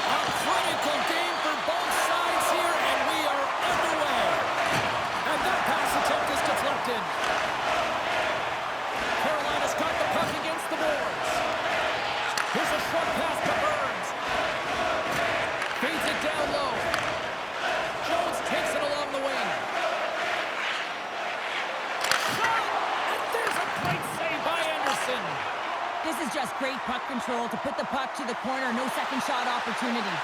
A critical game for both sides here, and we are underway. And that pass attempt is deflected. Carolina's got the puck against the boards. Here's a short pass to Burns. Feeds it down low. Jones takes it along the wing. Shot! And there's a great save by Anderson. This is just great puck control to put the puck to the corner. No second shot opportunity.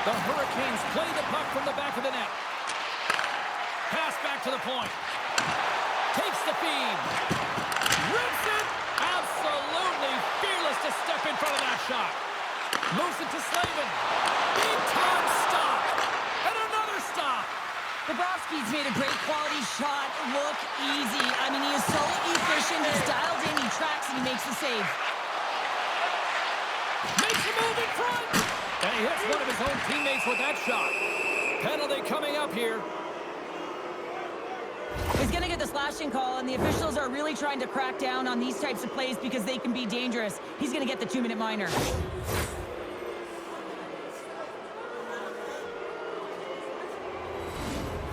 The Hurricanes play the puck from the back of the net. Pass back to the point. Takes the feed. Rips it. Absolutely fearless to step in front of that shot. Moves it to Slavin. Big time stop. And another stop. Bobrovsky's made a great quality shot look easy. I mean, he is so efficient. He's dialed in, he tracks, and he makes the save. Makes a move in front. And he hits one of his own teammates with that shot. Penalty coming up here. He's going to get the slashing call, and the officials are really trying to crack down on these types of plays because they can be dangerous. He's going to get the 2-minute minor.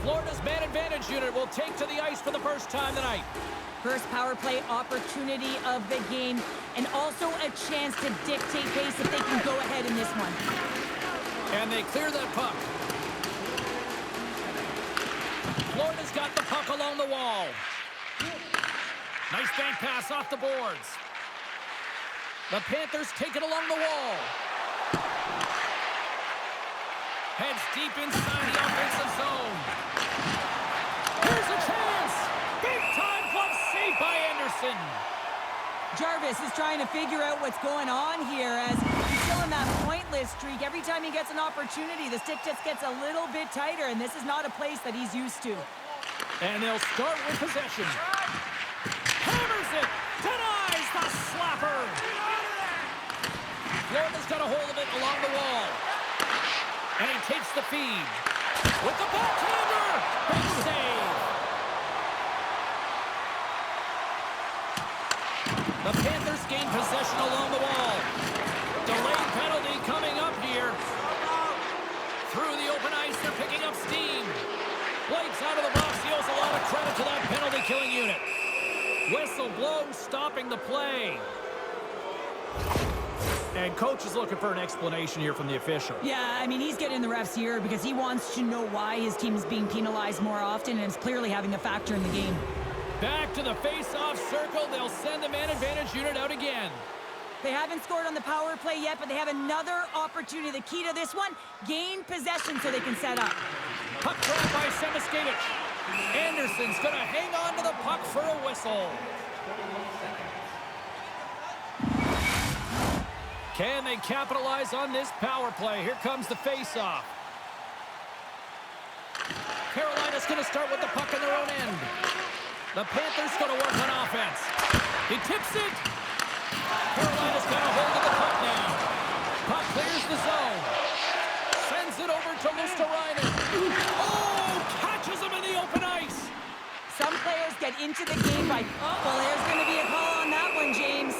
Florida's man advantage unit will take to the ice for the first time tonight. First power play opportunity of the game, and also a chance to dictate pace if they can go ahead in this one. And they clear that puck. Florida's got the puck along the wall. Nice bank pass off the boards. The Panthers take it along the wall. Heads deep inside the offensive zone. Here's a chance. Big time glove save by Anderson. Jarvis is trying to figure out what's going on here as he's still in that pointless streak. Every time he gets an opportunity, the stick just gets a little bit tighter, and this is not a place that he's used to. And they'll start with possession. Hammers it. Denies the slapper. Florida's got a hold of it along the wall. And he takes the feed. With the backhander. Big save. The Panthers gain possession along the wall. Delayed penalty coming up here. Through the open ice, they're picking up steam. Blades out of the box. He owes a lot of credit to that penalty-killing unit. Whistle blown, stopping the play. And coach is looking for an explanation here from the official. Yeah, I mean, he's getting the refs here because he wants to know why his team is being penalized more often, and it's clearly having a factor in the game. Back to the face-off circle. They'll send the man advantage unit out again. They haven't scored on the power play yet, but they have another opportunity. The key to this one, gain possession so they can set up. Puck thrown by Semiskevich. Anderson's going to hang on to the puck for a whistle. Can they capitalize on this power play? Here comes the face-off. Carolina's going to start with the puck in their own end. The Panthers going to work on offense. He tips it. Carolina's got a hold of the puck now. Puck clears the zone. Sends it over to Luosterainen. Oh, catches him in the open ice. Some players get into the game by... Well, there's going to be a call on that one, James.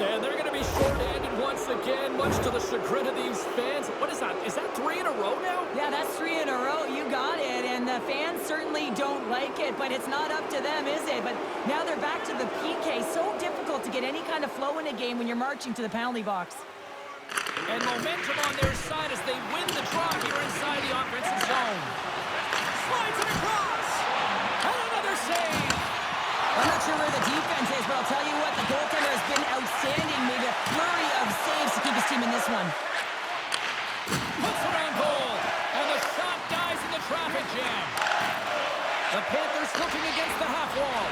And they're going to be short-handed once again, much to the chagrin of these fans. What is that? Is that 3 in a row now? Yeah, that's 3 in a row. You got it. And the fans certainly don't like it, but it's not up to them, is it? But now they're back to the PK. So difficult to get any kind of flow in a game when you're marching to the penalty box. And momentum on their side as they win the draw here inside the offensive zone. Slides it across. And another save. I'm not sure where the defense is, but I'll tell you what, the goaltender has been outstanding. Made a flurry of saves to keep his team in this one. Puts it on goal. And the shot dies in the traffic jam. The Panthers looking against the half wall.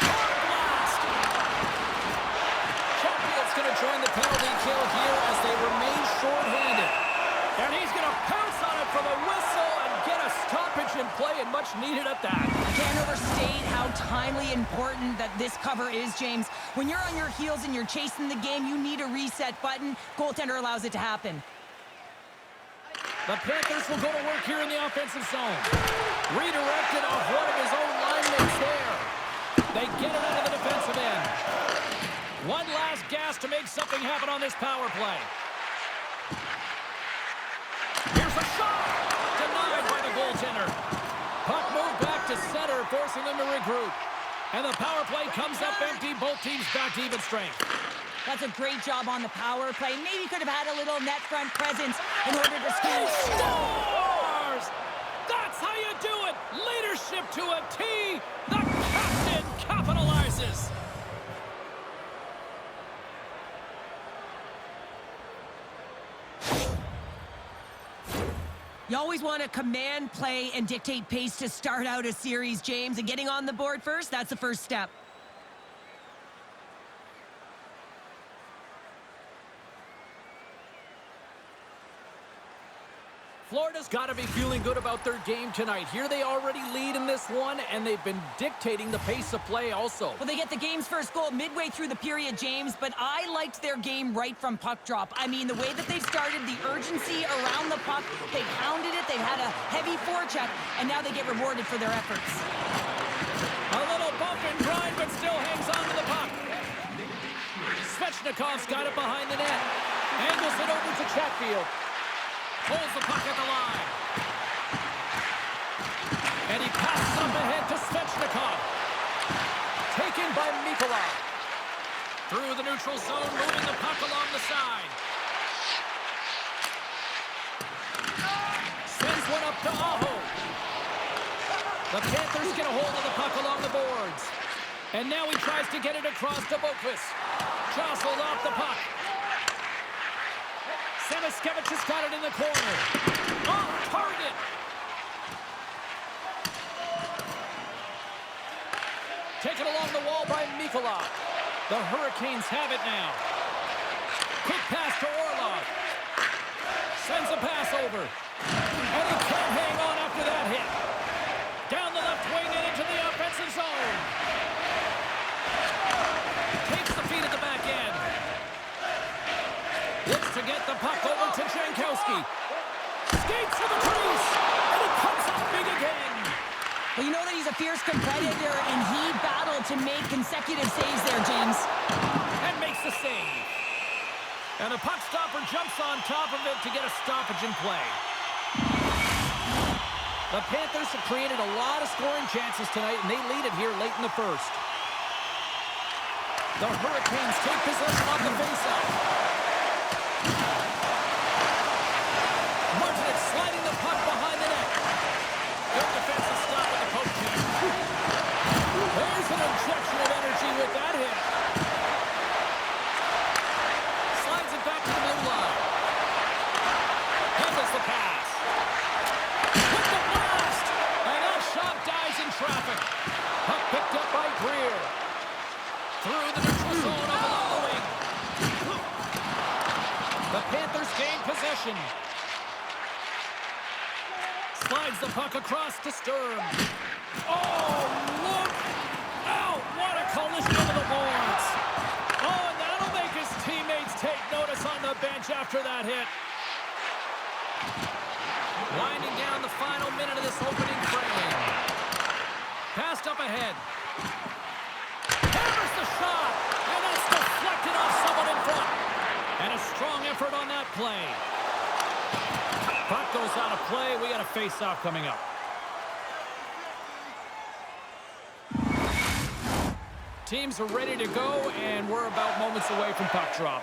Hard blast. Chatfield's going to join the penalty kill here as they remain short-handed. And he's going to pounce on it for the whistle and get a stoppage in play, and much needed at that. I can't overstate how timely important that this cover is, James. When you're on your heels and you're chasing the game, you need a reset button. Goaltender allows it to happen. The Panthers will go to work here in the offensive zone. Redirected off one of his own line mates there. They get it out of the defensive end. One last gasp to make something happen on this power play. Here's a shot! Denied by the goaltender. Puck moved back to center, forcing them to regroup. And the power play comes up empty. Both teams back to even strength. That's a great job on the power play. Maybe could have had a little net front presence in order to score. Scores! That's how you do it! Leadership to a T! The captain capitalizes! You always want to command play and dictate pace to start out a series, James. And getting on the board first, that's the first step. Florida's got to be feeling good about their game tonight. Here they already lead in this one, and they've been dictating the pace of play also. Well, they get the game's first goal midway through the period, James, but I liked their game right from puck drop. I mean, the way that they've started, the urgency around the puck, they pounded it, they've had a heavy forecheck, and now they get rewarded for their efforts. A little bump and grind, but still hangs on to the puck. Svechnikov's got it behind the net. Angles it over to Chatfield. Pulls the puck at the line. And he passes up ahead to Svechnikov. Taken by Mikhailov. Through the neutral zone, moving the puck along the side. Sends one up to Aho. The Panthers get a hold of the puck along the boards. And now he tries to get it across to Boqvist. Jostled off the puck. Semiskevich has got it in the corner. Off target. Taken along the wall by Mikhailov. The Hurricanes have it now. Quick pass to Orlov. Sends a pass over. And he can't hang on after that hit. Down the left wing and into the offensive zone. Takes the feed at the back end. Looks to get the puck over to Jankowski. Skates to the crease. And it comes up big again. Well, you know that he's a fierce competitor, and he battled to make consecutive saves there, James. And makes the save. And the puck stopper jumps on top of it to get a stoppage in play. The Panthers have created a lot of scoring chances tonight, and they lead it here late in the first. The Hurricanes take possession on the faceoff. Martin sliding the puck behind the net. Good defensive stop with the poke check. There's an injection of energy with that hit. Slides it back to the blue line. Handles the pass. With the blast! And that shot dies in traffic. Puck picked up by Greer. Through the neutral zone up along the wing. The Panthers gain possession. Slides the puck across to Sturm. Oh, look out! What a collision into the boards. Oh, and that'll make his teammates take notice on the bench after that hit. Winding down the final minute of this opening frame. Passed up ahead. Hammers the shot, and that's deflected off someone in front. And a strong effort on that play. Puck goes out of play. We got a face-off coming up. Teams are ready to go, and we're about moments away from puck drop.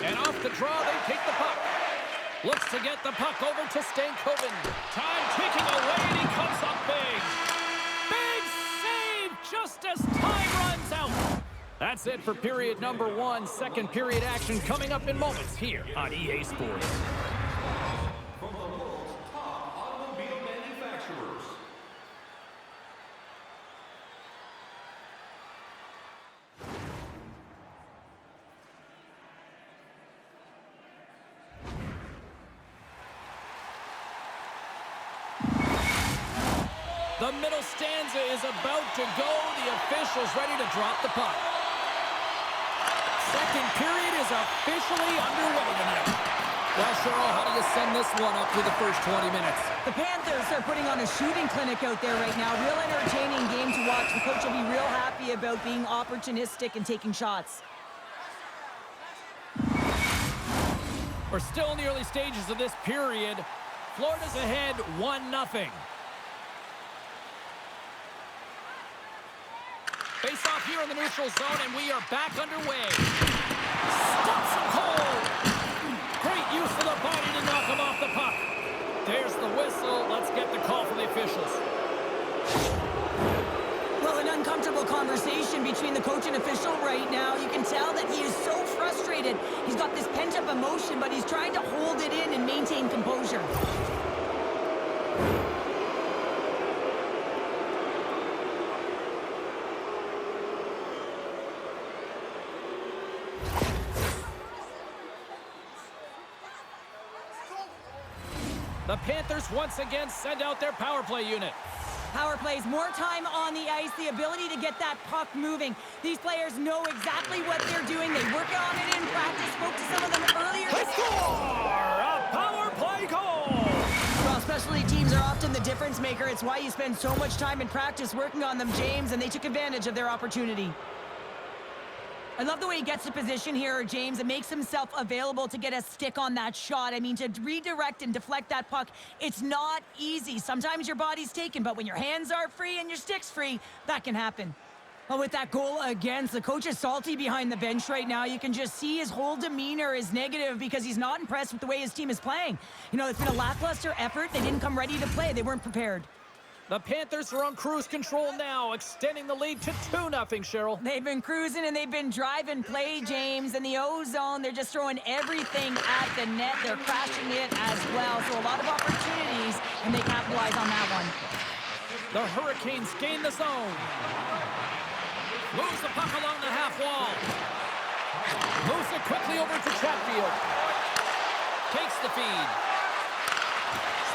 And off the draw, they take the puck. Looks to get the puck over to Stankoven. Time ticking away, and he comes up big. Big save just as time runs out. That's it for period number one. Second period action coming up in moments here on EA Sports. From the world's top automobile manufacturers. The middle stanza is about to go. The official's ready to drop the puck. Second period is officially underway tonight. Well, Cheryl, how do you sum this one up through the first 20 minutes? The Panthers are putting on a shooting clinic out there right now. Real entertaining game to watch. The coach will be real happy about being opportunistic and taking shots. We're still in the early stages of this period. Florida's ahead 1-0. Face off here in the neutral zone, and we are back underway. Stops him cold. Great use of the body to knock him off the puck. There's the whistle. Let's get the call from the officials. Well, an uncomfortable conversation between the coach and official right now. You can tell that he is so frustrated. He's got this pent-up emotion, but he's trying to hold it in and maintain composure. The Panthers once again send out their power play unit. Power plays, more time on the ice, the ability to get that puck moving. These players know exactly what they're doing. They work on it in practice. Spoke to some of them earlier. They score! A power play goal! Well, specialty teams are often the difference maker. It's why you spend so much time in practice working on them, James, and they took advantage of their opportunity. I love the way he gets the position here, James, and makes himself available to get a stick on that shot. I mean, to redirect and deflect that puck, it's not easy. Sometimes your body's taken, but when your hands are free and your stick's free, that can happen. Well, with that goal against, the coach is salty behind the bench right now. You can just see his whole demeanor is negative because he's not impressed with the way his team is playing. You know, it's been a lackluster effort. They didn't come ready to play. They weren't prepared. The Panthers are on cruise control now, extending the lead to 2-0, Cheryl. They've been cruising and they've been driving play, James. In the O-zone, they're just throwing everything at the net. They're crashing it as well. So a lot of opportunities, and they capitalize on that one. The Hurricanes gain the zone. Moves the puck along the half wall. Moves it quickly over to Chatfield. Takes the feed.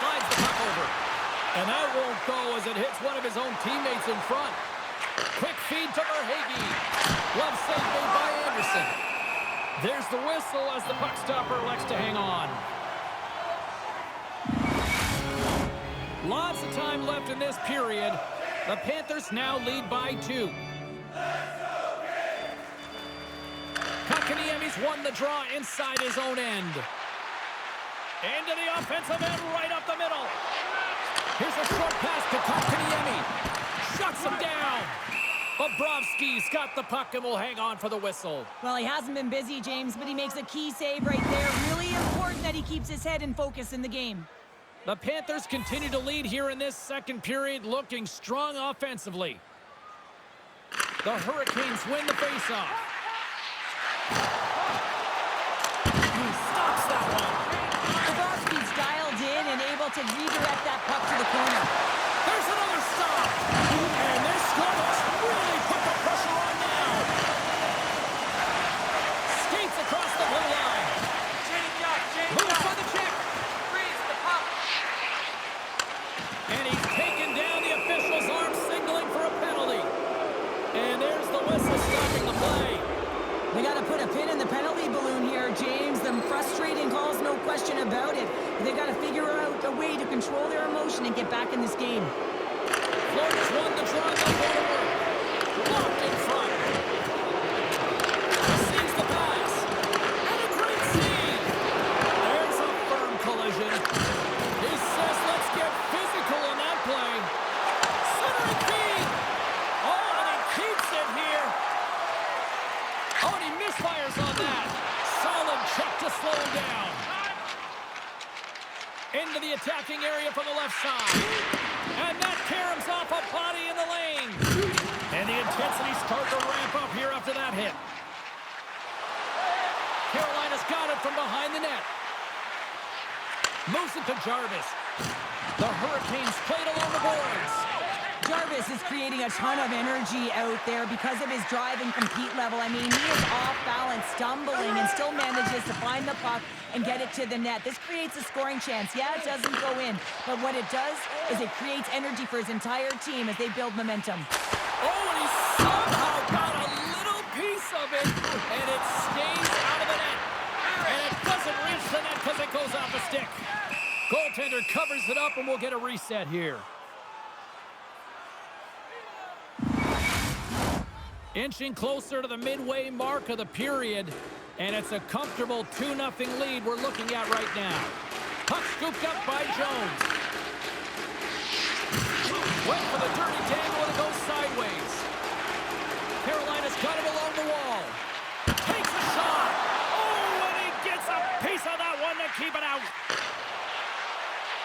Slides the puck over. And that won't go as it hits one of his own teammates in front. Quick feed to Verhaeghe. Glove save made by Anderson. There's the whistle as the puck stopper elects to hang on. Lots of time left in this period. The Panthers now lead by 2. Kotkaniemi's won the draw inside his own end. Into the offensive end, right up the middle. Here's a short pass to Kotkaniemi. Shuts him down. Bobrovsky's got the puck and will hang on for the whistle. Well, he hasn't been busy, James, but he makes a key save right there. Really important that he keeps his head in focus in the game. The Panthers continue to lead here in this second period, looking strong offensively. The Hurricanes win the faceoff. He stops that one. Bobrovsky's dialed in and able to redirect that puck to the corner. There's another stop. And this score has really put the pressure on now. Skates across the blue line. Moves for the check. Freeze the puck. And he's taken down the official's arm, signaling for a penalty. And there's the whistle stopping the play. They got to put a pin in the penalty balloon here, James. Them frustrating calls, no question about it. They got to figure out a way to control their emotion and get back in this game. Florida's won the draw. They'll go to work. Blocked in front. Sees the pass. And a great save. There's a firm collision. He says, let's get physical on that play. Centering feed. Oh, and he keeps it here. Oh, and he misfires on that. Solid check to slow him down. Into the attacking area from the left side. And that caroms off a body in the lane. And the intensity starts to ramp up here after that hit. Carolina's got it from behind the net. Moves it to Jarvis. The Hurricanes played along the boards. Jarvis is creating a ton of energy out there because of his drive and compete level. I mean, he is off balance, stumbling, and still manages to find the puck and get it to the net. This creates a scoring chance. Yeah, it doesn't go in, but what it does is it creates energy for his entire team as they build momentum. Oh, and he somehow got a little piece of it, and it stays out of the net. And it doesn't Doesn't reach the net because it goes off a stick. Goaltender covers it up, and we'll get a reset here. Inching closer to the midway mark of the period, and it's a comfortable 2-0 lead we're looking at right now. Puck scooped up by Jones. Went for the dirty dangle, and it goes sideways. Carolina's got him along the wall. Takes a shot. Oh, and he gets a piece of that one to keep it out.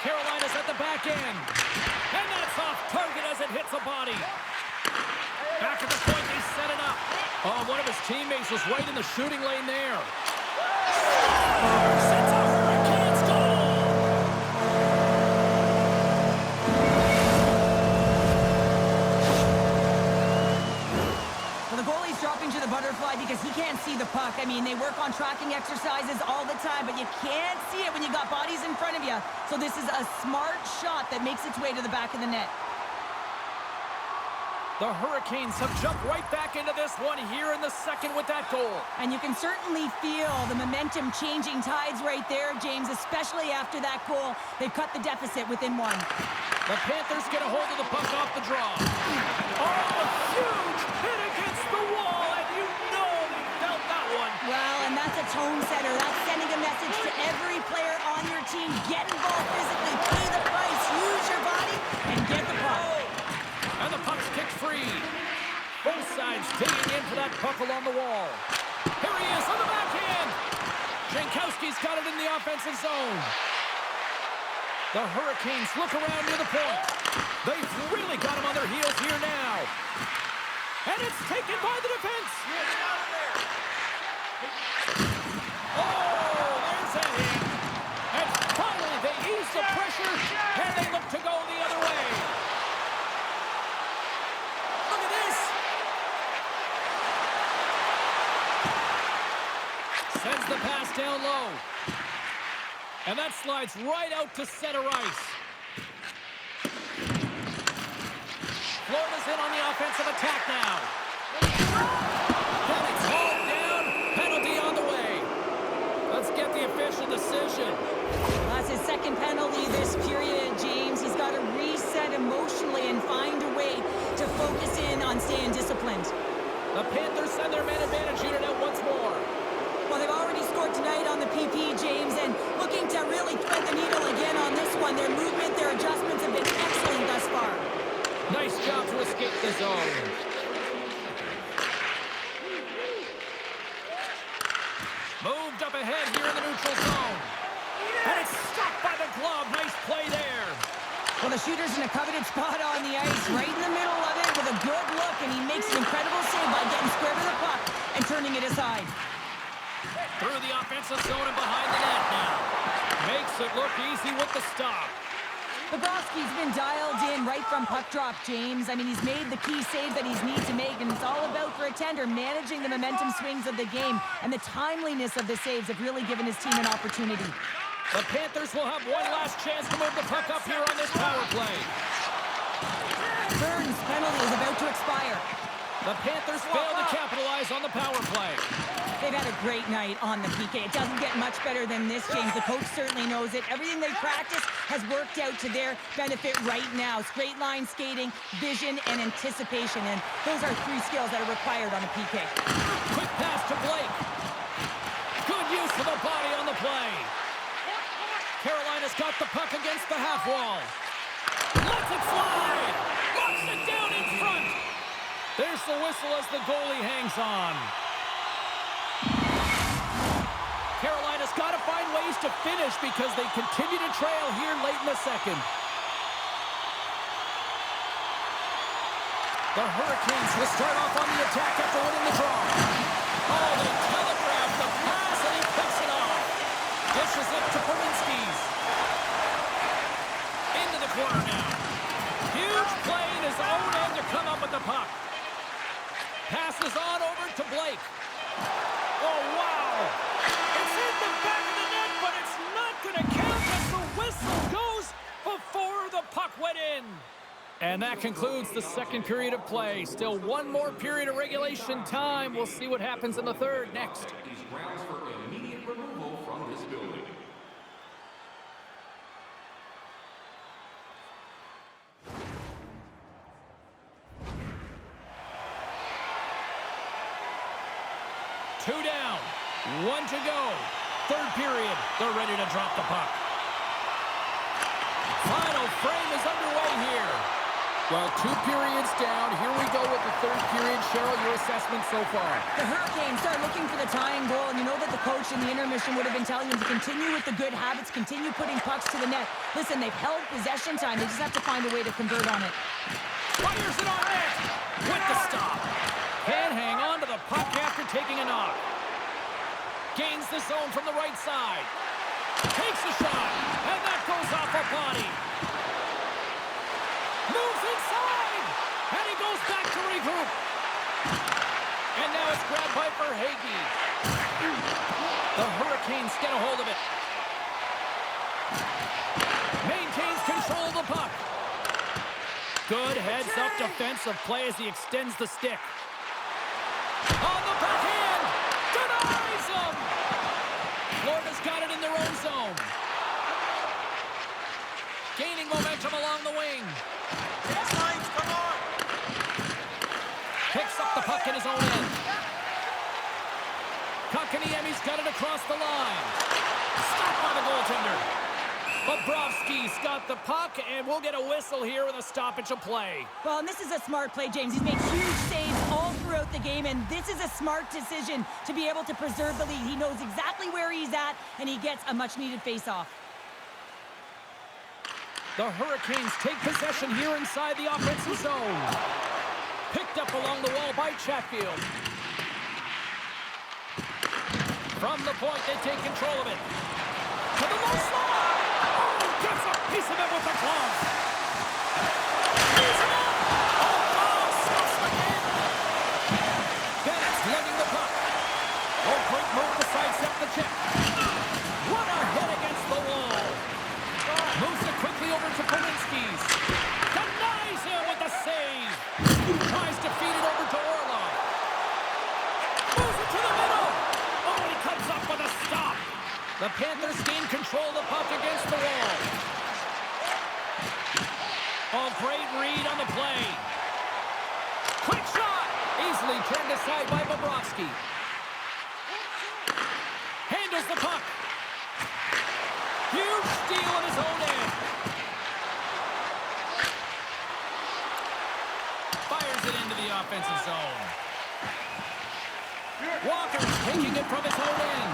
Carolina's at the back end. And that's off target as it hits a body. Back at the point, they set it up. Oh, one of his teammates was right in the shooting lane there. Sets a Hurricanes goal! Well, the goalie's dropping to the butterfly because he can't see the puck. I mean, they work on tracking exercises all the time, but you can't see it when you got bodies in front of you. So this is a smart shot that makes its way to the back of the net. The Hurricanes have jumped right back into this one here in the second with that goal. And you can certainly feel the momentum changing tides right there, James, especially after that goal. They've cut the deficit within one. The Panthers get a hold of the puck off the draw. Oh, a huge hit against the wall, and you know he felt that one. Well, and that's a tone setter. That's sending a message to every player on your team. Get involved physically, pay the price, use your body, and get the puck. And the puck's kicked free. Both sides digging in for that puck along the wall. Here he is on the backhand. Jankowski's got it in the offensive zone. The Hurricanes look around near the point. They've really got him on their heels here now. And it's taken by the defense. Oh, there's a hit. And finally they ease the pressure, and they look to go the other way. Look at this. Sends the pass down low. And that slides right out to center ice. Florida's in on the offensive attack now. And it's hauled down. Penalty on the way. Let's get the official decision. That's his second penalty this period, James. He's got to reset emotionally and find a way to focus in on staying disciplined. The Panthers send their man advantage unit out once more. Well, they've already scored tonight on the PP, James, and looking to really thread the needle again on this one. Their movement, their adjustments have been excellent thus far. Nice job to escape the zone. Moved up ahead here in the neutral zone. And it's stopped by the glove. Nice play there. Well, the shooter's in a coveted spot on the ice, right in the middle of it with a good look, and he makes an incredible save by getting square to the puck and turning it aside. Through the offensive zone and behind the net now. Makes it look easy with the stop. Bobrovsky's been dialed in right from puck drop, James. I mean, he's made the key saves that he's need to make, and it's all about, for a tender, managing the momentum swings of the game, and the timeliness of the saves have really given his team an opportunity. The Panthers will have one last chance to move the puck up here on this power play. Burns' penalty is about to expire. The Panthers fail to capitalize on the power play. They've had a great night on the PK. It doesn't get much better than this, James. The coach certainly knows it. Everything they practice has worked out to their benefit right now. Straight line skating, vision, and anticipation. And those are three skills that are required on a PK. Quick pass to Blake. Good use of the body on the play. Carolina's got the puck against the half wall. Lets it slide. Locks it down in front. There's the whistle as the goalie hangs on. Carolina's got to find ways to finish because they continue to trail here late in the second. The Hurricanes will start off on the attack after winning the draw. Oh, they telegraph the pass and he picks it off. Dishes it to Pominski's. Into the corner now. Huge play in his own end to come up with the puck. Passes on over to Blake. Oh, wow. It's in the back of the net, but it's not going to count as the whistle goes before the puck went in. And that concludes the second period of play. Still one more period of regulation time. We'll see what happens in the third next. These grounds for immediate removal from this building. 2 down. 1 to go. Third period. They're ready to drop the puck. Final frame is underway here. Well, 2 periods down. Here we go with the third period. Cheryl, your assessment so far? The Hurricanes start looking for the tying goal, and you know that the coach in the intermission would have been telling them to continue with the good habits, continue putting pucks to the net. Listen, they've held possession time. They just have to find a way to convert on it. Fires it on net. With the stop. Can't hang on to the puck after taking a knock. Gains the zone from the right side. Takes a shot, and that goes off a body. Moves inside, and he goes back to regroup. And now it's grabbed by Verhaeghe. The Hurricanes get a hold of it. Maintains control of the puck. Good heads-up defensive play as he extends the stick. On the backhand, denies him. Florida's got it in their own zone. Gaining momentum along the wing. Come on! Picks up the puck in his own end. Kotkaniemi's got it across the line. Stopped by the goaltender. Bobrovsky's got the puck, and we'll get a whistle here with a stoppage of play. Well, and this is a smart play, James. He's made huge saves all throughout the game, and this is a smart decision to be able to preserve the lead. He knows exactly where he's at, and he gets a much-needed face-off. The Hurricanes take possession here inside the offensive zone. Picked up along the wall by Chatfield. From the point, they take control of it. To the low slot! Gets a piece of it with the glove. He's it up! Oh, stops the game! Bennett's lugging the puck. Oh, great move to sidestep the check. What a hit against the wall. Moves it quickly over to Polinski's. Denies him with the save. Tries to feed it over to Orlov. Moves it to the middle. Oh, and he comes up with a stop. The Panthers gain control of the puck against the wall. Oh, great read on the play. Quick shot. Easily turned aside by Bobrovsky. Handles the puck. Huge steal in his own end. Fires it into the offensive zone. Walker's taking it from his own end.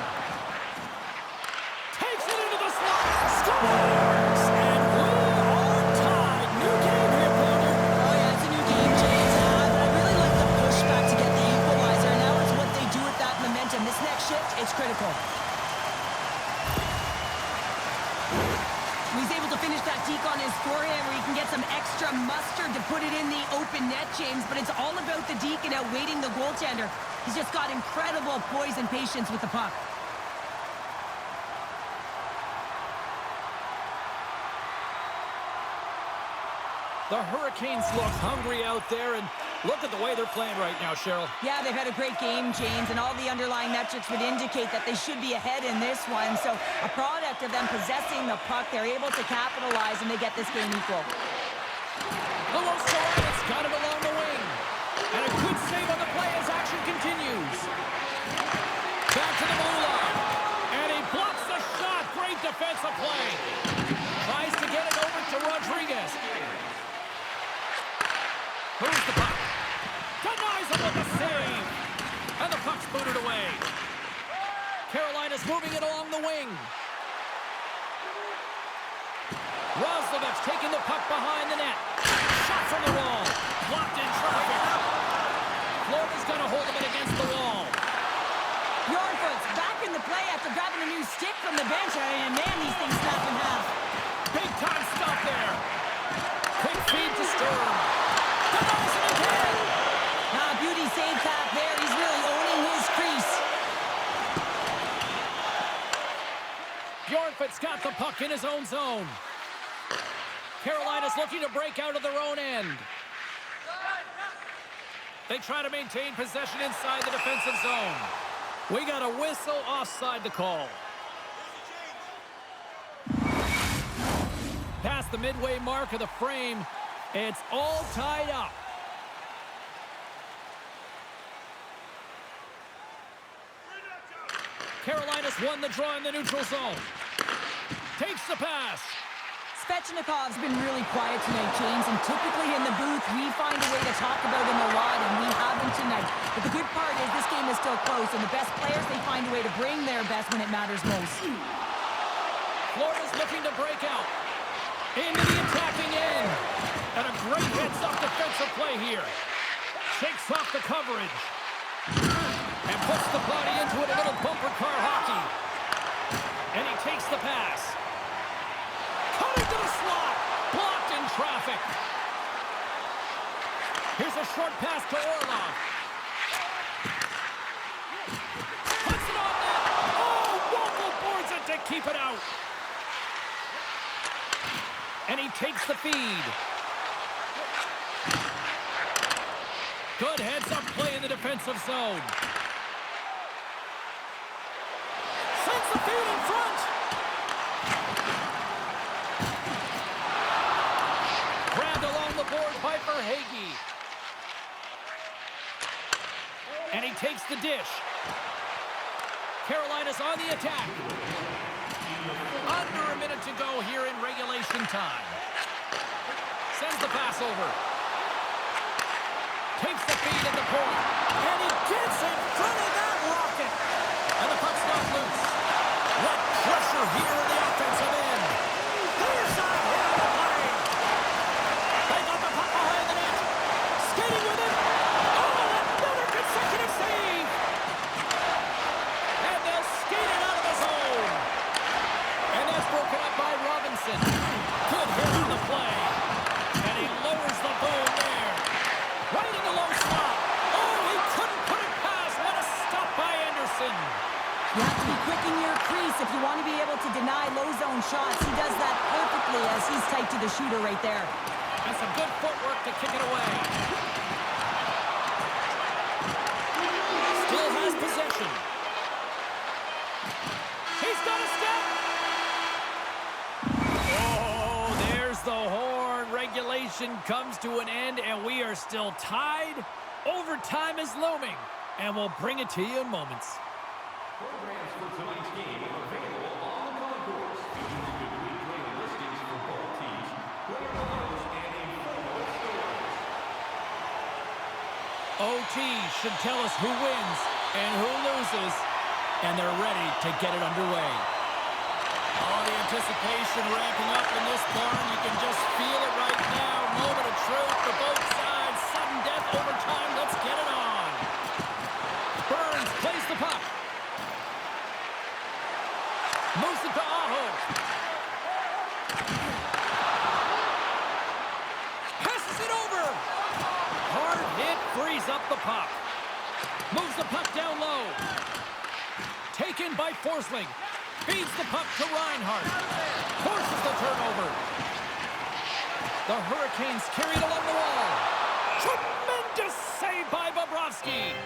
Takes it into the slot. Scores! And we are tied. New game here, Porter. Oh, yeah, it's a new game, James. But I really like the pushback to get the equalizer. And now it's what they do with that momentum. This next shift, it's critical. He's able to finish that deke on his forehand where he can get some extra mustard to put it in the open net, James. But it's all about the deke and outweighting the goaltender. He's just got incredible poise and patience with the puck. The Hurricanes look hungry out there, and look at the way they're playing right now, Cheryl. Yeah, they've had a great game, James, and all the underlying metrics would indicate that they should be ahead in this one. So a product of them possessing the puck, they're able to capitalize, and they get this game equal. It's got it along the wing. And a good save on the play as action continues. Back to the blue line. And he blocks the shot. Great defensive play. Tries to get it over to Rodriguez. Moves the puck. Denies him with the save. And the puck's booted away. Carolina's moving it along the wing. Roslovic taking the puck behind the net. Shot from the wall. Blocked in traffic. Florida's got a hold of it against the wall. Bjornfoot's back in the play after grabbing a new stick from the bench. And man, these things snap in half. Big time stop there. Quick feed to Sturm. Denies him again. Beauty save tap there. He's really owning his crease. Bjornfoot's got the puck in his own zone. Carolina's looking to break out of their own end. They try to maintain possession inside the defensive zone. We got a whistle offside the call. Past the midway mark of the frame, it's all tied up. Carolina's won the draw in the neutral zone. Takes the pass. Svechnikov's been really quiet tonight, James, and typically in the booth, we find a way to talk about him a lot, and we have him tonight. But the good part is this game is still close, and the best players, they find a way to bring their best when it matters most. Florida's looking to break out. Into the attacking end. And a great heads-up defensive play here. Shakes off the coverage. And puts the body into it, a little bumper car hockey. And he takes the pass. Cutting to the slot. Blocked in traffic. Here's a short pass to Orlov. Puts it on net. Oh, Wolf boards it to keep it out. And he takes the feed. Good heads-up play in the defensive zone. Sends the feed in front. Grabbed along the board by Verhaeghe. And he takes the dish. Carolina's on the attack. Under a minute to go here in regulation time. Sends the pass over. Takes the feed at the point. And he gets in front of that rocket. And the puck's not loose. What pressure here in the offensive end. There's a hit on the play. They got the puck behind the net. Skating with it. Oh, another consecutive save. And they'll skate it out of the zone. And that's broken up by Robinson. Good hit on the play. And he lowers the boom there. Right in the low slot. Oh, he couldn't put it past. What a stop by Anderson. You have to be quick in your crease if you want to be able to deny low zone shots. He does that perfectly as he's tight to the shooter right there. And some good footwork to kick it away. Still has possession. He's got a step. Oh, there's the horn. Regulation comes to an end, and we are still tied. Overtime is looming, and we'll bring it to you in moments. Programs for tonight's game are available on the concourse, featuring the complete player listings for both teams, player bios, and a photo of stars. OT should tell us who wins and who loses, and they're ready to get it underway. All the anticipation ramping up in this barn. You can just feel it right now. Moment of truth for both sides. Sudden death, overtime. Let's get it on. Burns plays the puck. Moves it to Aho. Passes it over. Hard hit, frees up the puck. Moves the puck down low. Taken by Forsling. Feeds the puck to Reinhart. Forces the turnover. The Hurricanes carried along the wall. Tremendous save by Bobrovsky.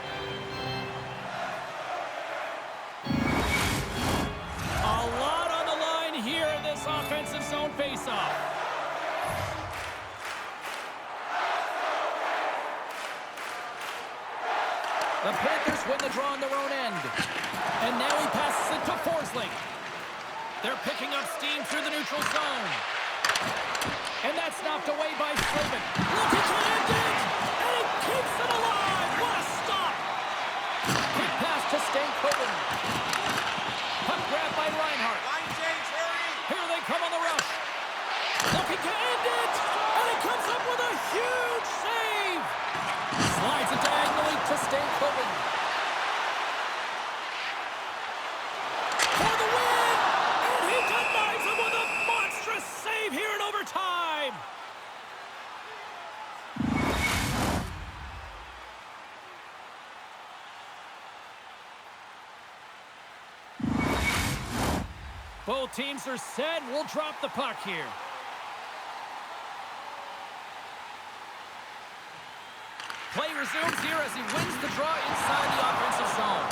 A lot on the line here in this offensive zone faceoff. The Panthers win the draw on their own end. And now he passes it to Forsling. They're picking up steam through the neutral zone. And that's knocked away by Slavin. Looking to end it! And he keeps it alive! What a stop! Quick pass to Stankoven. Puck grabbed by Reinhart. Line change, hurry! Here they come on the rush. Looking to end it! And he comes up with a huge save! Slides it diagonally to Stankoven. For the win! And he denies him with a monstrous save here in overtime! Both teams are set. We'll drop the puck here. Play resumes here as he wins the draw inside the offensive zone.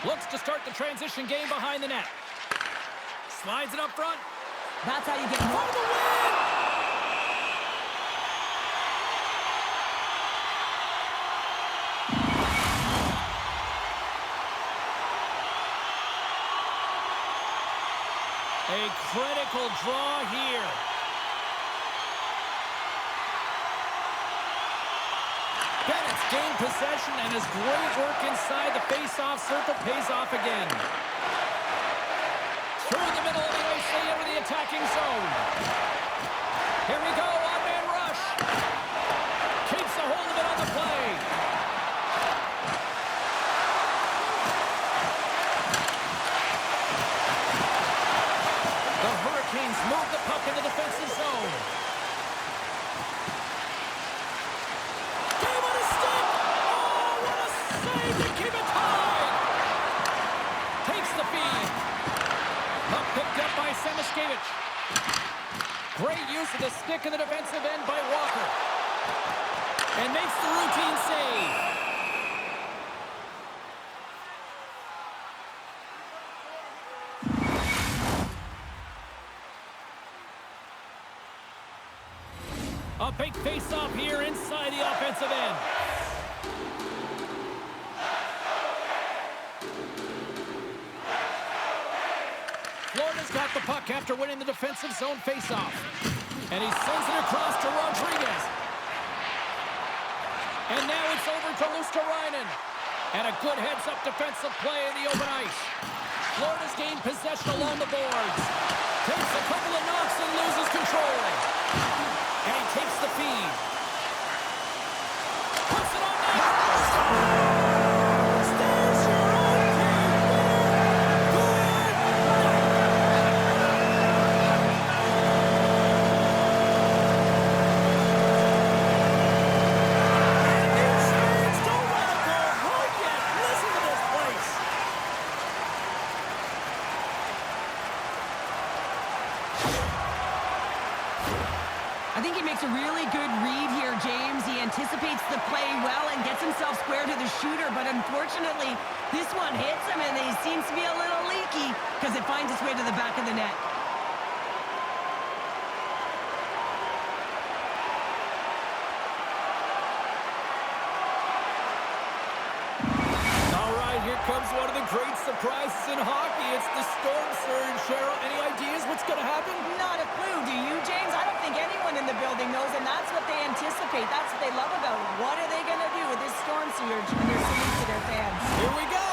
Looks to start the transition game behind the net. Slides it up front. That's how you get more. For the win! critical draw here. Bennett's gained possession, and his great work inside the face-off circle pays off again. Through the middle of the ice, they enter the attacking zone. Here we go, on-man rush. Keeps a hold of it on the play. The Hurricanes move the puck in the defensive zone. Game on a stick! Oh, what a save to keep it tied! Takes the feed. Puck picked up by Samoskevich. Great use of the stick in the defensive end by Walker. And makes the routine save. A big face-off here inside the offensive end. Florida's got the puck after winning the defensive zone face-off. And he sends it across to Rodriguez. And now it's over to Luosterainen. And a good heads-up defensive play in the open ice. Florida's gained possession along the boards. Takes a couple of knocks and loses control. And he takes the feed. Puts it on net. Stays your own team winner. Good night. And these fans don't want to go home yet. Listen to this place. I think he makes a really good read here, James. He anticipates the play well and gets himself square to the shooter, but unfortunately, this one hits him, and he seems to be a little leaky because it finds its way to the back of the net. All right, here comes one of the great surprises in hockey. It's the storm surge. Cheryl, any ideas what's going to happen? Not a clue, do you, James? I don't think anyone in the building knows, and that's what they anticipate. That's what they love about it. What are they going to do with this storm surge when they're singing to their fans? Here we go.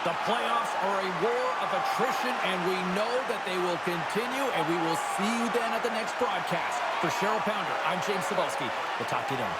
The playoffs are a war of attrition, and we know that they will continue, and we will see you then at the next broadcast. For Cheryl Pounder, I'm James Cebulski. We'll talk to you then.